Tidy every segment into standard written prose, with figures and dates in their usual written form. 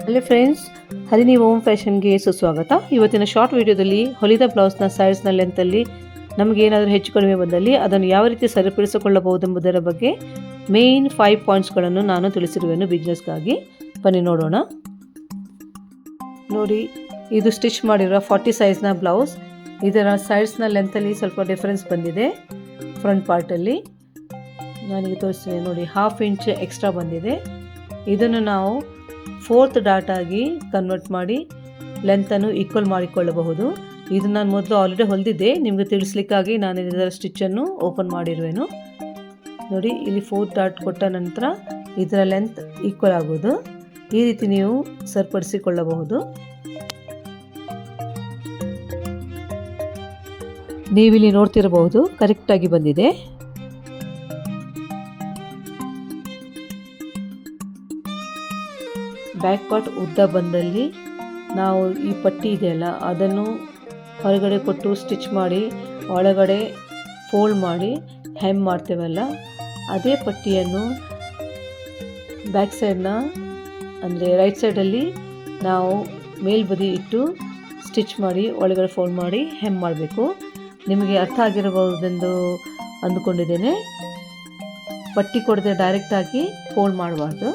Hello friends, Harini ohm ಫ್ಯಾಷನ್ಗೆ ಸುಸ್ವಾಗತ. ಇವತ್ತಿನ short ವಿಡಿಯೋದಲ್ಲಿ ಹೊಲಿದ ಬ್ಲೌಸ್ನ ಸೈಜ್ನ ಲೆಂತಲ್ಲಿ ನಮಗೇನಾದರೂ ಹೆಚ್ಚು ಕಡಿಮೆ ಬಂದಲ್ಲಿ ಅದನ್ನು ಯಾವ ರೀತಿ ಸರಿಪಡಿಸಿಕೊಳ್ಳಬಹುದೆಂಬುದರ ಬಗ್ಗೆ ಮೇನ್ 5 ಪಾಯಿಂಟ್ಸ್ಗಳನ್ನು ನಾನು ತಿಳಿಸಿರುವೆನು ಬಿಸ್ನೆಸ್ಗಾಗಿ. ಬನ್ನಿ ನೋಡೋಣ. ನೋಡಿ, ಇದು ಸ್ಟಿಚ್ ಮಾಡಿರೋ 40 ಸೈಜ್ನ ಬ್ಲೌಸ್. ಇದರ ಸೈಜ್ನ ಲೆಂತಲ್ಲಿ ಸ್ವಲ್ಪ ಡಿಫರೆನ್ಸ್ ಬಂದಿದೆ. ಫ್ರಂಟ್ ಪಾರ್ಟಲ್ಲಿ ನಾನೀಗ ತೋರಿಸ್ತೀನಿ ನೋಡಿ, 1/2 ಇಂಚ್ ಎಕ್ಸ್ಟ್ರಾ ಬಂದಿದೆ. ಇದನ್ನು ನಾವು 4th ಡಾಟ್ ಆಗಿ ಕನ್ವರ್ಟ್ ಮಾಡಿ ಲೆಂತನ್ನು ಈಕ್ವಲ್ ಮಾಡಿಕೊಳ್ಳಬಹುದು. ಇದು ನಾನು ಮೊದಲು ಆಲ್ರೆಡಿ ಹೊಲಿದಿದ್ದೆ, ನಿಮಗೆ ತಿಳಿಸ್ಲಿಕ್ಕಾಗಿ ನಾನು ಇದರ ಸ್ಟಿಚ್ಚನ್ನು ಓಪನ್ ಮಾಡಿರುವೆನು. ನೋಡಿ, ಇಲ್ಲಿ 4th ಡಾಟ್ ಕೊಟ್ಟ ನಂತರ ಇದರ ಲೆಂತ್ ಈಕ್ವಲ್ ಆಗೋದು. ಈ ರೀತಿ ನೀವು ಸರಿಪಡಿಸಿಕೊಳ್ಳಬಹುದು. ನೀವಿಲ್ಲಿ ನೋಡ್ತಿರಬಹುದು, ಕರೆಕ್ಟಾಗಿ ಬಂದಿದೆ. ಬ್ಯಾಕ್ ಪಾರ್ಟ್ ಉದ್ದ ಬಂದಲ್ಲಿ ನಾವು ಈ ಪಟ್ಟಿ ಇದೆಯಲ್ಲ ಅದನ್ನು ಹೊರಗಡೆ ಕೊಟ್ಟು ಸ್ಟಿಚ್ ಮಾಡಿ ಒಳಗಡೆ ಫೋಲ್ಡ್ ಮಾಡಿ ಹೆಮ್ ಮಾಡ್ತೇವಲ್ಲ, ಅದೇ ಪಟ್ಟಿಯನ್ನು ಬ್ಯಾಕ್ ಸೈಡ್ನ ಅಂದರೆ ರೈಟ್ ಸೈಡಲ್ಲಿ ನಾವು ಮೇಲ್ಬದಿ ಇಟ್ಟು ಸ್ಟಿಚ್ ಮಾಡಿ ಒಳಗಡೆ ಫೋಲ್ಡ್ ಮಾಡಿ ಹೆಮ್ ಮಾಡಬೇಕು. ನಿಮಗೆ ಅರ್ಥ ಆಗಿರಬಹುದೆಂದು ಅಂದುಕೊಂಡಿದ್ದೇನೆ. ಪಟ್ಟಿ ಕೊಡದೆ ಡೈರೆಕ್ಟಾಗಿ ಫೋಲ್ಡ್ ಮಾಡಬಾರ್ದು.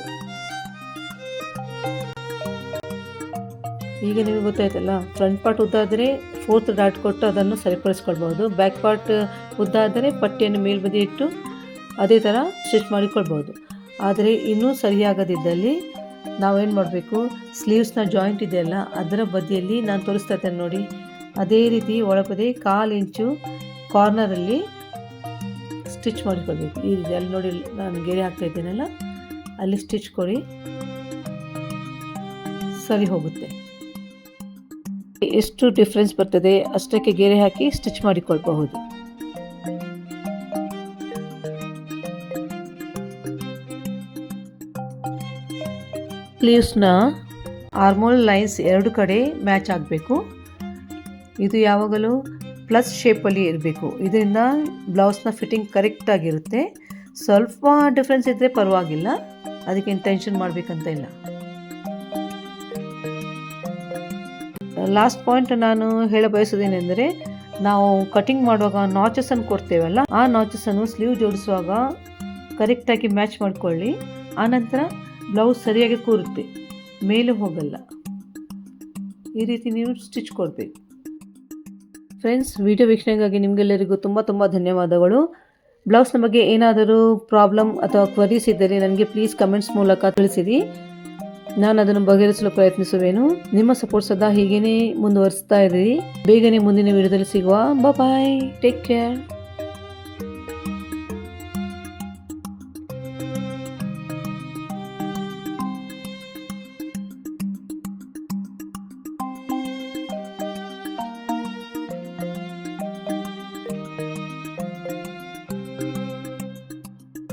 ಈಗ ನಿಮಗೆ ಗೊತ್ತಾಯ್ತಲ್ಲ, ಫ್ರಂಟ್ ಪಾರ್ಟ್ ಉದ್ದ ಆದರೆ 4th ಡಾಟ್ ಕೊಟ್ಟು ಅದನ್ನು ಸರಿಪಡಿಸ್ಕೊಳ್ಬೋದು. ಬ್ಯಾಕ್ ಪಾರ್ಟ್ ಉದ್ದ ಆದರೆ ಪಟ್ಟಿಯನ್ನು ಮೇಲ್ಬದಿ ಇಟ್ಟು ಅದೇ ಥರ ಸ್ಟಿಚ್ ಮಾಡಿಕೊಳ್ಬೋದು. ಆದರೆ ಇನ್ನೂ ಸರಿಯಾಗದಿದ್ದಲ್ಲಿ ನಾವೇನು ಮಾಡಬೇಕು, ಸ್ಲೀವ್ಸ್ನ ಜಾಯಿಂಟ್ ಇದೆಯಲ್ಲ ಅದರ ಬದಿಯಲ್ಲಿ ನಾನು ತೋರಿಸ್ತಾ ಇದ್ದೇನೆ ನೋಡಿ, ಅದೇ ರೀತಿ ಒಳಬದಿ 1/4 ಇಂಚು ಕಾರ್ನರಲ್ಲಿ ಸ್ಟಿಚ್ ಮಾಡಿಕೊಳ್ಬೇಕು. ಈ ರೀತಿ ಅಲ್ಲಿ ನೋಡಿ, ನಾನು ಗೆರೆ ಹಾಕ್ತಾ ಇದ್ದೇನಲ್ಲ ಅಲ್ಲಿ ಸ್ಟಿಚ್ ಕೊಡಿ, ಸರಿ ಹೋಗುತ್ತೆ. ಎಷ್ಟು ಡಿಫ್ರೆನ್ಸ್ ಬರ್ತದೆ ಅಷ್ಟಕ್ಕೆ ಗೆರೆ ಹಾಕಿ ಸ್ಟಿಚ್ ಮಾಡಿಕೊಳ್ಬಹುದು. ಸ್ಲೀವ್ಸ್ನ ಆರ್ಮೋಲ್ ಲೈನ್ಸ್ 2 ಕಡೆ ಮ್ಯಾಚ್ ಆಗಬೇಕು. ಇದು ಯಾವಾಗಲೂ ಪ್ಲಸ್ ಶೇಪಲ್ಲಿ ಇರಬೇಕು. ಇದರಿಂದ ಬ್ಲೌಸ್ನ ಫಿಟ್ಟಿಂಗ್ ಕರೆಕ್ಟಾಗಿರುತ್ತೆ. ಸ್ವಲ್ಪ ಡಿಫ್ರೆನ್ಸ್ ಇದ್ದರೆ ಪರವಾಗಿಲ್ಲ, ಅದಕ್ಕೇನು ಟೆನ್ಷನ್ ಮಾಡಬೇಕಂತ ಇಲ್ಲ. ಲಾಸ್ಟ್ ಪಾಯಿಂಟ್ ನಾನು ಹೇಳ ಬಯಸೋದೇನೆಂದರೆ, ನಾವು ಕಟಿಂಗ್ ಮಾಡುವಾಗ ನಾಚಸನ್ನು ಕೊಡ್ತೇವಲ್ಲ, ಆ ನಾಚಸನ್ನು ಸ್ಲೀವ್ ಜೋಡಿಸುವಾಗ ಕರೆಕ್ಟಾಗಿ ಮ್ಯಾಚ್ ಮಾಡಿಕೊಳ್ಳಿ. ಆನಂತರ ಬ್ಲೌಸ್ ಸರಿಯಾಗಿ ಕೂರುತ್ತೆ, ಮೇಲೆ ಹೋಗಲ್ಲ. ಈ ರೀತಿ ನೀವು ಸ್ಟಿಚ್ ಕೊಡಬೇಕು. ಫ್ರೆಂಡ್ಸ್, ವಿಡಿಯೋ ವೀಕ್ಷಣೆಗಾಗಿ ನಿಮಗೆಲ್ಲರಿಗೂ ತುಂಬ ಧನ್ಯವಾದಗಳು. ಬ್ಲೌಸ್ನ ಬಗ್ಗೆ ಏನಾದರೂ ಪ್ರಾಬ್ಲಮ್ ಅಥವಾ ಕ್ವರೀಸ್ ಇದ್ದರೆ ನನಗೆ ಪ್ಲೀಸ್ ಕಮೆಂಟ್ಸ್ ಮೂಲಕ ತಿಳಿಸಿರಿ. ನಾನು ಅದನ್ನು ಬಗೆಹರಿಸಲು ಪ್ರಯತ್ನಿಸುವೆನು. ನಿಮ್ಮ ಸಪೋರ್ಟ್ ಸದಾ ಹೀಗೇನೇ ಮುಂದುವರಿಸ್ತಾ ಇರಿ. ಬೇಗನೆ ಮುಂದಿನ ವಿಡಿಯೋದಲ್ಲಿ ಸಿಗುವ. ಬಾಯ್, ಟೇಕ್ ಕೇರ್.